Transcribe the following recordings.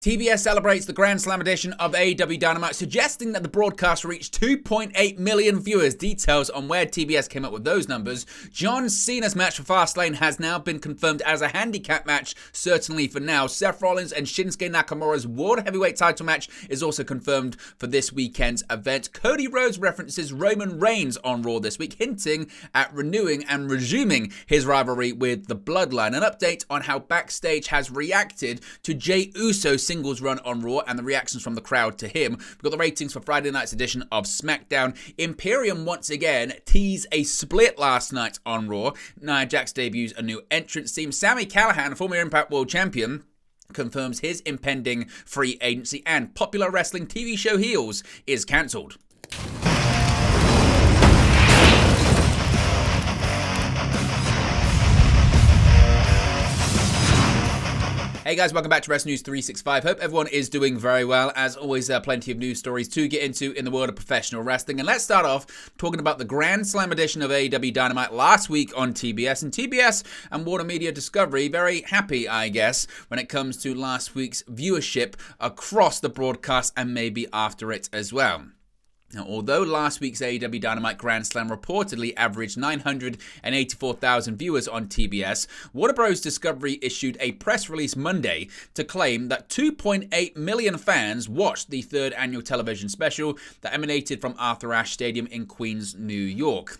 TBS celebrates the Grand Slam edition of AEW Dynamite, suggesting that the broadcast reached 2.8 million viewers. Details on where TBS came up with those numbers. John Cena's match for Fastlane has now been confirmed as a handicap match, certainly for now. Seth Rollins and Shinsuke Nakamura's World Heavyweight title match is also confirmed for this weekend's event. Cody Rhodes references Roman Reigns on Raw this week, hinting at renewing and resuming his rivalry with the Bloodline. An update on how Backstage has reacted to Jey Uso's singles run on Raw and the reactions from the crowd to him. We've got the ratings for Friday night's edition of Smackdown. Imperium once again teased a split last night on Raw. Nia Jax debuts a new entrance team. Sammy Callahan, former Impact World Champion, confirms his impending free agency, and popular wrestling TV show Heels is cancelled. Hey guys, welcome back to Wrestling News 365. Hope everyone is doing very well. As always, plenty of news stories to get into in the world of professional wrestling. And let's start off talking about the Grand Slam edition of AEW Dynamite last week on TBS. And TBS and Warner Media Discovery very happy, I guess, when it comes to last week's viewership across the broadcast and maybe after it as well. Now, although last week's AEW Dynamite Grand Slam reportedly averaged 984,000 viewers on TBS, Warner Bros. Discovery issued a press release Monday to claim that 2.8 million fans watched the third annual television special that emanated from Arthur Ashe Stadium in Queens, New York.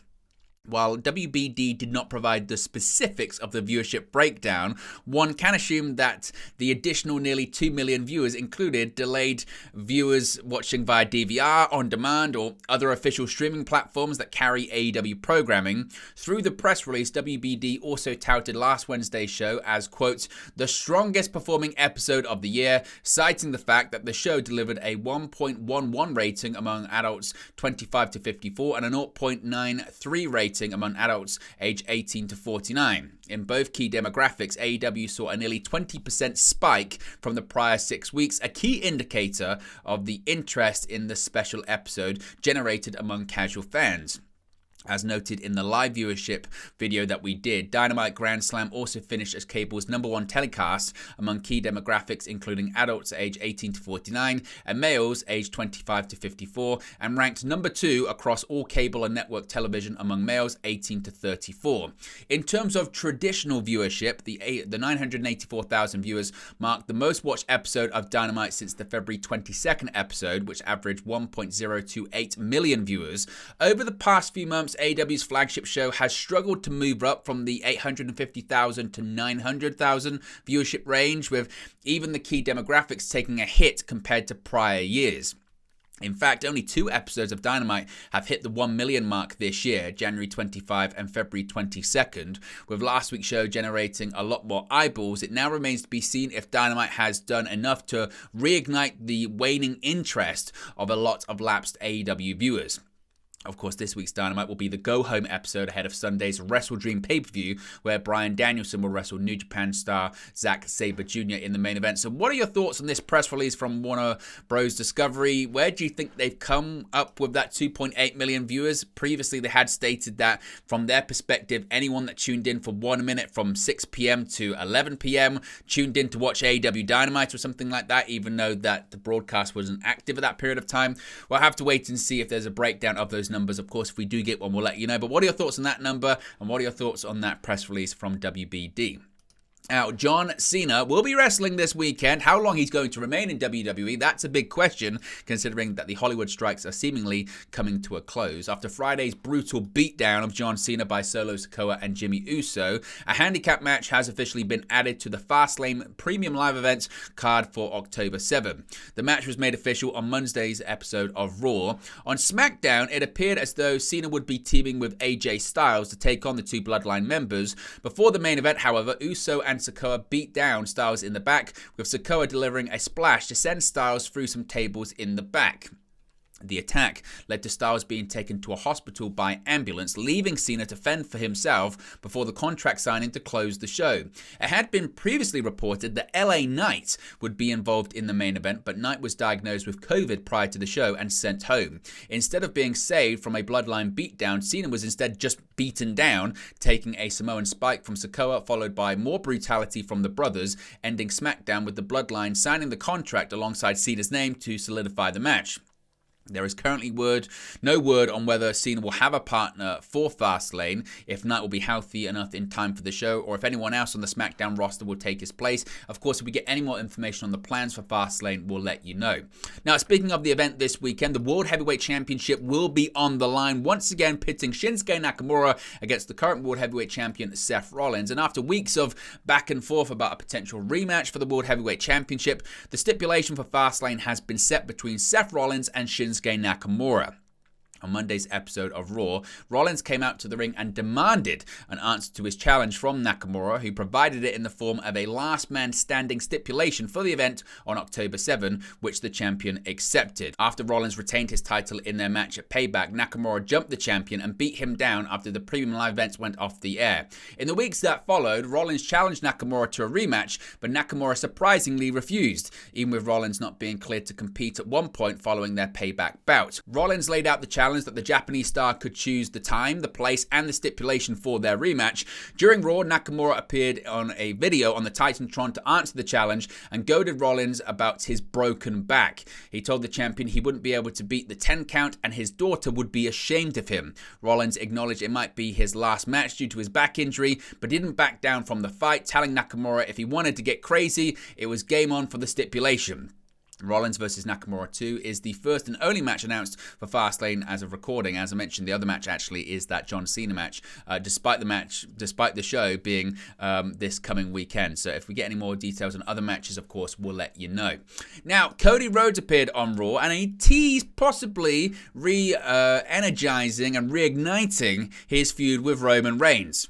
While WBD did not provide the specifics of the viewership breakdown, one can assume that the additional nearly 2 million viewers included delayed viewers watching via DVR, on demand, or other official streaming platforms that carry AEW programming. Through the press release, WBD also touted last Wednesday's show as, quote, the strongest performing episode of the year, citing the fact that the show delivered a 1.11 rating among adults 25 to 54 and a 0.93 rating among adults aged 18 to 49. In both key demographics, AEW saw a nearly 20% spike from the prior 6 weeks, a key indicator of the interest in the special episode generated among casual fans. As noted in the live viewership video that we did, Dynamite Grand Slam also finished as cable's #1 telecast among key demographics, including adults aged 18 to 49 and males aged 25 to 54, and ranked #2 across all cable and network television among males 18 to 34. In terms of traditional viewership, the 984,000 viewers marked the most watched episode of Dynamite since the February 22nd episode, which averaged 1.028 million viewers. Over the past few months, AEW's flagship show has struggled to move up from the 850,000 to 900,000 viewership range, with even the key demographics taking a hit compared to prior years. In fact, only 2 episodes of Dynamite have hit the 1 million mark this year, January 25 and February 22nd. With last week's show generating a lot more eyeballs, it now remains to be seen if Dynamite has done enough to reignite the waning interest of a lot of lapsed AEW viewers. Of course, this week's Dynamite will be the go-home episode ahead of Sunday's Wrestle Dream pay-per-view, where Bryan Danielson will wrestle New Japan star Zack Sabre Jr. in the main event. So what are your thoughts on this press release from Warner Bros. Discovery? Where do you think they've come up with that 2.8 million viewers? Previously, they had stated that from their perspective, anyone that tuned in for 1 minute from 6 p.m. to 11 p.m. tuned in to watch AEW Dynamite or something like that, even though that the broadcast wasn't active at that period of time. We'll have to wait and see if there's a breakdown of those numbers. Of course, if we do get one, we'll let you know. But what are your thoughts on that number, and what are your thoughts on that press release from WBD? Now, John Cena will be wrestling this weekend. How long he's going to remain in WWE, that's a big question, considering that the Hollywood strikes are seemingly coming to a close. After Friday's brutal beatdown of John Cena by Solo Sikoa and Jimmy Uso, a handicap match has officially been added to the Fastlane Premium Live Events card for October 7. The match was made official on Monday's episode of Raw. On Smackdown, it appeared as though Cena would be teaming with AJ Styles to take on the 2 Bloodline members. Before the main event, however, Uso and Sikoa beat down Styles in the back, with Sikoa delivering a splash to send Styles through some tables in the back. The attack led to Styles being taken to a hospital by ambulance, leaving Cena to fend for himself before the contract signing to close the show. It had been previously reported that LA Knight would be involved in the main event, but Knight was diagnosed with COVID prior to the show and sent home. Instead of being saved from a bloodline beatdown, Cena was instead just beaten down, taking a Samoan spike from Sikoa, followed by more brutality from the brothers, ending SmackDown with the bloodline signing the contract alongside Cena's name to solidify the match. There is currently no word on whether Cena will have a partner for Fastlane, if Knight will be healthy enough in time for the show, or if anyone else on the SmackDown roster will take his place. Of course, if we get any more information on the plans for Fastlane, we'll let you know. Now, speaking of the event this weekend, the World Heavyweight Championship will be on the line, once again pitting Shinsuke Nakamura against the current World Heavyweight Champion, Seth Rollins. And after weeks of back and forth about a potential rematch for the World Heavyweight Championship, the stipulation for Fastlane has been set between Seth Rollins and Shinsuke Nakamura. On Monday's episode of Raw, Rollins came out to the ring and demanded an answer to his challenge from Nakamura, who provided it in the form of a last man standing stipulation for the event on October 7, which the champion accepted. After Rollins retained his title in their match at Payback, Nakamura jumped the champion and beat him down after the premium live events went off the air. In the weeks that followed, Rollins challenged Nakamura to a rematch, but Nakamura surprisingly refused, even with Rollins not being cleared to compete at one point following their Payback bout. Rollins laid out the challenge that the Japanese star could choose the time, the place, and the stipulation for their rematch. During Raw, Nakamura appeared on a video on the Titantron to answer the challenge and goaded Rollins about his broken back. He told the champion he wouldn't be able to beat the 10 count and his daughter would be ashamed of him. Rollins acknowledged it might be his last match due to his back injury, but didn't back down from the fight, telling Nakamura if he wanted to get crazy, it was game on for the stipulation. Rollins vs. Nakamura 2 is the first and only match announced for Fastlane as of recording. As I mentioned, the other match actually is that John Cena match, despite the show being this coming weekend. So if we get any more details on other matches, of course, we'll let you know. Now, Cody Rhodes appeared on Raw and he teased possibly re-energizing and reigniting his feud with Roman Reigns.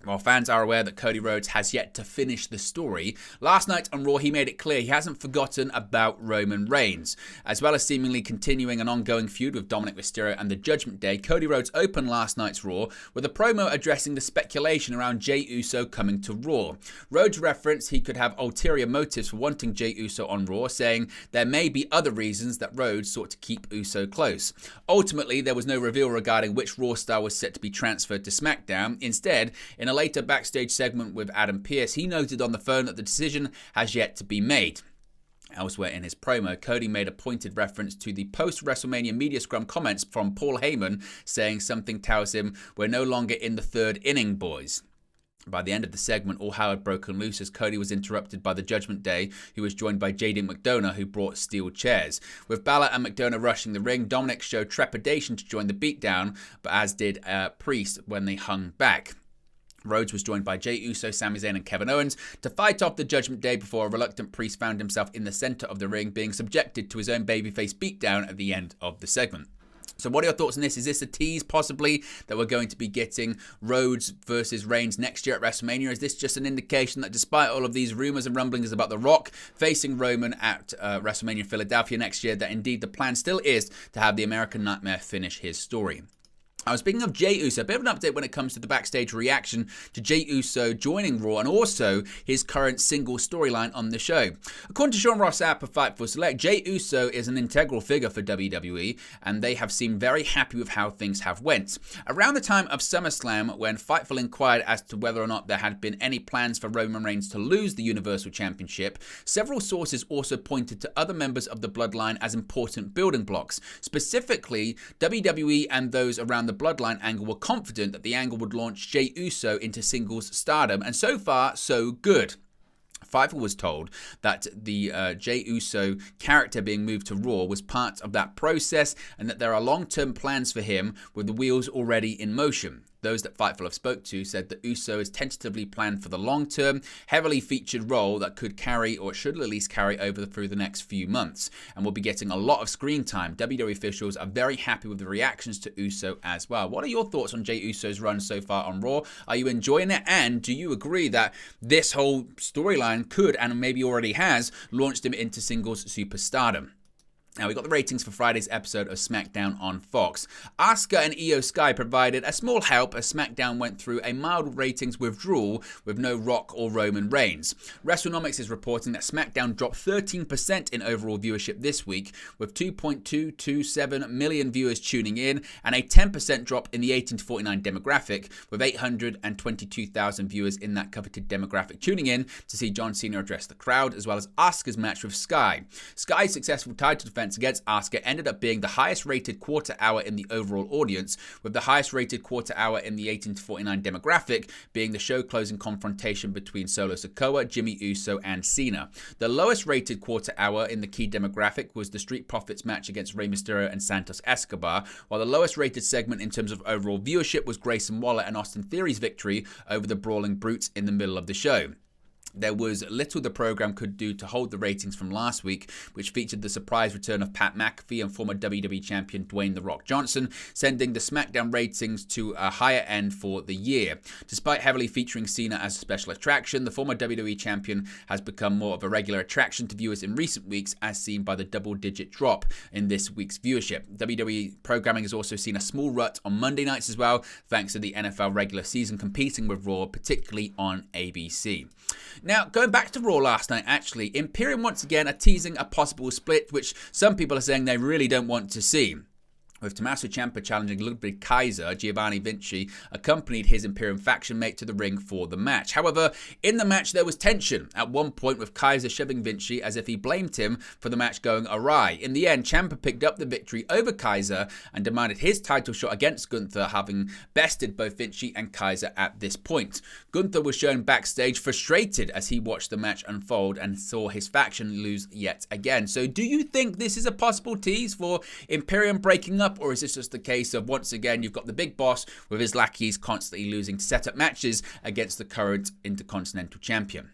While fans are aware that Cody Rhodes has yet to finish the story, last night on Raw he made it clear he hasn't forgotten about Roman Reigns. As well as seemingly continuing an ongoing feud with Dominic Mysterio and the Judgment Day, Cody Rhodes opened last night's Raw with a promo addressing the speculation around Jey Uso coming to Raw. Rhodes referenced he could have ulterior motives for wanting Jey Uso on Raw, saying there may be other reasons that Rhodes sought to keep Uso close. Ultimately, there was no reveal regarding which Raw star was set to be transferred to SmackDown. Instead, in a later backstage segment with Adam Pearce, he noted on the phone that the decision has yet to be made. Elsewhere in his promo, Cody made a pointed reference to the post-WrestleMania media scrum comments from Paul Heyman, saying something tells him, "We're no longer in the third inning, boys." By the end of the segment, all hell had broken loose as Cody was interrupted by the Judgment Day, who was joined by JD McDonough, who brought steel chairs. With Balor and McDonough rushing the ring, Dominic showed trepidation to join the beatdown, but as did Priest when they hung back. Rhodes was joined by Jey Uso, Sami Zayn and Kevin Owens to fight off the Judgment Day before a reluctant Priest found himself in the center of the ring, being subjected to his own babyface beatdown at the end of the segment. So what are your thoughts on this? Is this a tease possibly that we're going to be getting Rhodes versus Reigns next year at WrestleMania? Is this just an indication that despite all of these rumors and rumblings about The Rock facing Roman at WrestleMania Philadelphia next year, that indeed the plan still is to have the American Nightmare finish his story? Speaking of Jey Uso, a bit of an update when it comes to the backstage reaction to Jey Uso joining Raw and also his current single storyline on the show. According to Sean Ross Sapp of Fightful Select, Jey Uso is an integral figure for WWE and they have seemed very happy with how things have went. Around the time of SummerSlam, when Fightful inquired as to whether or not there had been any plans for Roman Reigns to lose the Universal Championship, several sources also pointed to other members of the bloodline as important building blocks. Specifically, WWE and those around the bloodline angle were confident that the angle would launch Jey Uso into singles stardom, and so far, so good. Fightful was told that the Jey Uso character being moved to Raw was part of that process and that there are long-term plans for him with the wheels already in motion. Those that Fightful have spoke to said that Uso is tentatively planned for the long-term, heavily featured role that could carry, or should at least carry over through the next few months, and will be getting a lot of screen time. WWE officials are very happy with the reactions to Uso as well. What are your thoughts on Jey Uso's run so far on Raw? Are you enjoying it? And do you agree that this whole storyline could, and maybe already has, launched him into singles superstardom? Now, we got the ratings for Friday's episode of Smackdown on Fox. Asuka and Io Sky provided a small help as Smackdown went through a mild ratings withdrawal with no Rock or Roman Reigns. WrestleNomics is reporting that Smackdown dropped 13% in overall viewership this week, with 2.227 million viewers tuning in, and a 10% drop in the 18 to 49 demographic, with 822,000 viewers in that coveted demographic tuning in to see John Cena address the crowd, as well as Asuka's match with Sky. Sky's successful title defense against Asuka ended up being the highest rated quarter hour in the overall audience, with the highest rated quarter hour in the 18 to 49 demographic being the show closing confrontation between Solo Sikoa, Jimmy Uso and Cena. The lowest rated quarter hour in the key demographic was the Street Profits match against Rey Mysterio and Santos Escobar, while the lowest rated segment in terms of overall viewership was Grayson Waller and Austin Theory's victory over the Brawling Brutes in the middle of the show. There was little the program could do to hold the ratings from last week, which featured the surprise return of Pat McAfee and former WWE champion Dwayne "The Rock" Johnson, sending the SmackDown ratings to a higher end for the year. Despite heavily featuring Cena as a special attraction, the former WWE champion has become more of a regular attraction to viewers in recent weeks, as seen by the double-digit drop in this week's viewership. WWE programming has also seen a small rut on Monday nights as well, thanks to the NFL regular season competing with Raw, particularly on ABC. Now, going back to Raw last night, actually, Imperium once again are teasing a possible split, which some people are saying they really don't want to see. With Tommaso Ciampa challenging Ludwig Kaiser, Giovanni Vinci accompanied his Imperium faction mate to the ring for the match. However, in the match there was tension at one point, with Kaiser shoving Vinci as if he blamed him for the match going awry. In the end, Ciampa picked up the victory over Kaiser and demanded his title shot against Gunther, having bested both Vinci and Kaiser at this point. Gunther was shown backstage frustrated as he watched the match unfold and saw his faction lose yet again. So do you think this is a possible tease for Imperium breaking up? Or is this just the case of, once again, you've got the big boss with his lackeys constantly losing to set up matches against the current Intercontinental Champion?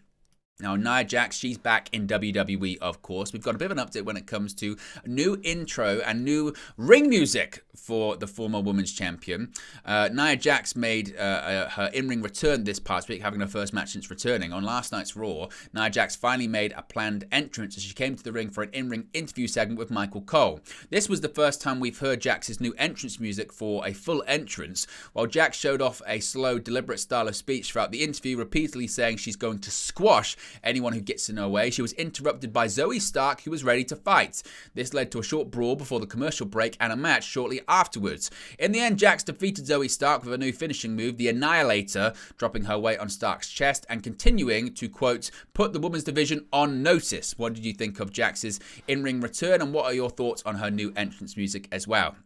Now, Nia Jax, she's back in WWE, of course. We've got a bit of an update when it comes to a new intro and new ring music for the former Women's Champion. Nia Jax made her in-ring return this past week, having her first match since returning. On last night's Raw, Nia Jax finally made a planned entrance as she came to the ring for an in-ring interview segment with Michael Cole. This was the first time we've heard Jax's new entrance music for a full entrance, while Jax showed off a slow, deliberate style of speech throughout the interview, repeatedly saying she's going to squash anyone who gets in her way. She was interrupted by Zoe Stark, who was ready to fight. This led to a short brawl before the commercial break and a match shortly afterwards. In the end, Jax defeated Zoe Stark with a new finishing move, the Annihilator, dropping her weight on Stark's chest and continuing to, quote, put the women's division on notice. What did you think of Jax's in-ring return, and what are your thoughts on her new entrance music as well?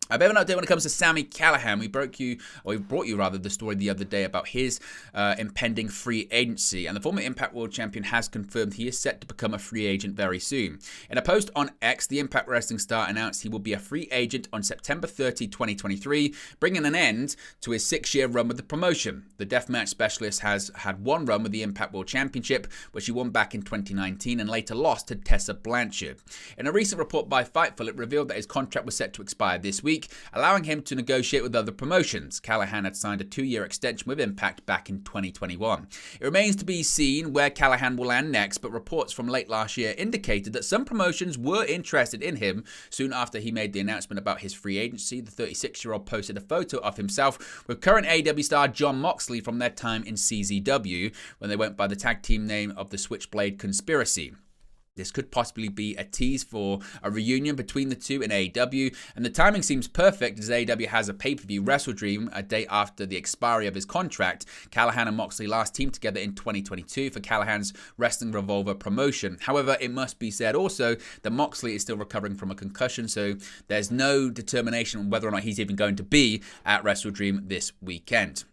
A bit of an update when it comes to Sammy Callahan. We brought you the story the other day about his impending free agency, and the former Impact World Champion has confirmed he is set to become a free agent very soon. In a post on X, the Impact Wrestling star announced he will be a free agent on September 30, 2023, bringing an end to his 6-year run with the promotion. The deathmatch specialist has had one run with the Impact World Championship, which he won back in 2019 and later lost to Tessa Blanchard. In a recent report by Fightful, it revealed that his contract was set to expire this week, allowing him to negotiate with other promotions. Callahan had signed a 2-year extension with Impact back in 2021. It remains to be seen where Callahan will land next, but reports from late last year indicated that some promotions were interested in him. Soon after he made the announcement about his free agency, the 36-year-old posted a photo of himself with current AEW star Jon Moxley from their time in CZW, when they went by the tag team name of the Switchblade Conspiracy. This could possibly be a tease for a reunion between the two in AEW, and the timing seems perfect as AEW has a pay-per-view, Wrestle Dream, a day after the expiry of his contract. Callahan and Moxley last teamed together in 2022 for Callahan's Wrestling Revolver promotion. However, it must be said also that Moxley is still recovering from a concussion, so there's no determination on whether or not he's even going to be at Wrestle Dream this weekend.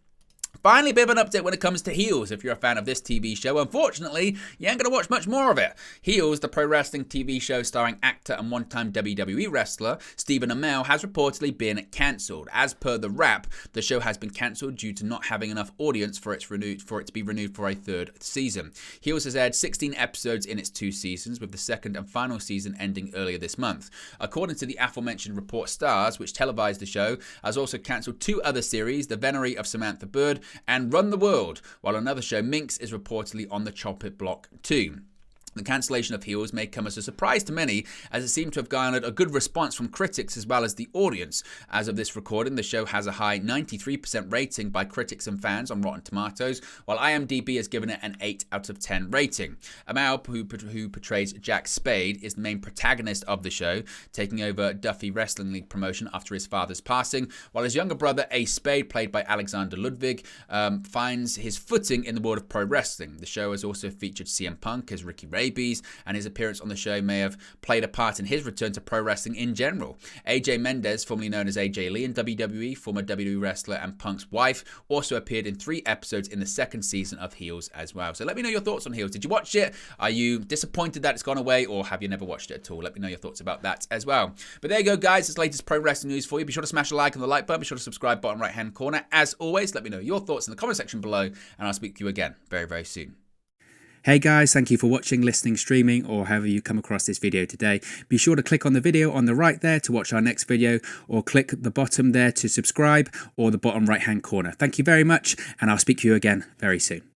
Finally, a bit of an update when it comes to Heels. If you're a fan of this TV show, unfortunately, you ain't going to watch much more of it. Heels, the pro wrestling TV show starring actor and one-time WWE wrestler Stephen Amell, has reportedly been cancelled. As per The Wrap, the show has been cancelled due to not having enough audience for it to be renewed for a 3rd season. Heels has aired 16 episodes in its 2 seasons, with the 2nd and final season ending earlier this month. According to the aforementioned report, Stars, which televised the show, has also cancelled 2 other series, The Venery of Samantha Bird and Run the World, while another show, Minx, is reportedly on the chopping block too. The cancellation of Heels may come as a surprise to many, as it seemed to have garnered a good response from critics as well as the audience. As of this recording, the show has a high 93% rating by critics and fans on Rotten Tomatoes, while IMDb has given it an 8 out of 10 rating. Amal, who portrays Jack Spade, is the main protagonist of the show, taking over Duffy Wrestling League promotion after his father's passing, while his younger brother Ace Spade, played by Alexander Ludwig, finds his footing in the world of pro wrestling. The show has also featured CM Punk as Ricky Rabies, and his appearance on the show may have played a part in his return to pro wrestling in general. AJ Mendez, formerly known as AJ Lee in WWE, former WWE wrestler and Punk's wife, also appeared in 3 episodes in the second season of Heels as well. So let me know your thoughts on Heels. Did you watch it? Are you disappointed that it's gone away, or have you never watched it at all? Let me know your thoughts about that as well. But there you go, guys. It's the latest pro wrestling news for you. Be sure to smash a like on the like button. Be sure to subscribe bottom right hand corner. As always, let me know your thoughts in the comment section below, and I'll speak to you again very, very soon. Hey guys, thank you for watching, listening, streaming, or however you come across this video today. Be sure to click on the video on the right there to watch our next video, or click the bottom there to subscribe, or the bottom right hand corner. Thank you very much, and I'll speak to you again very soon.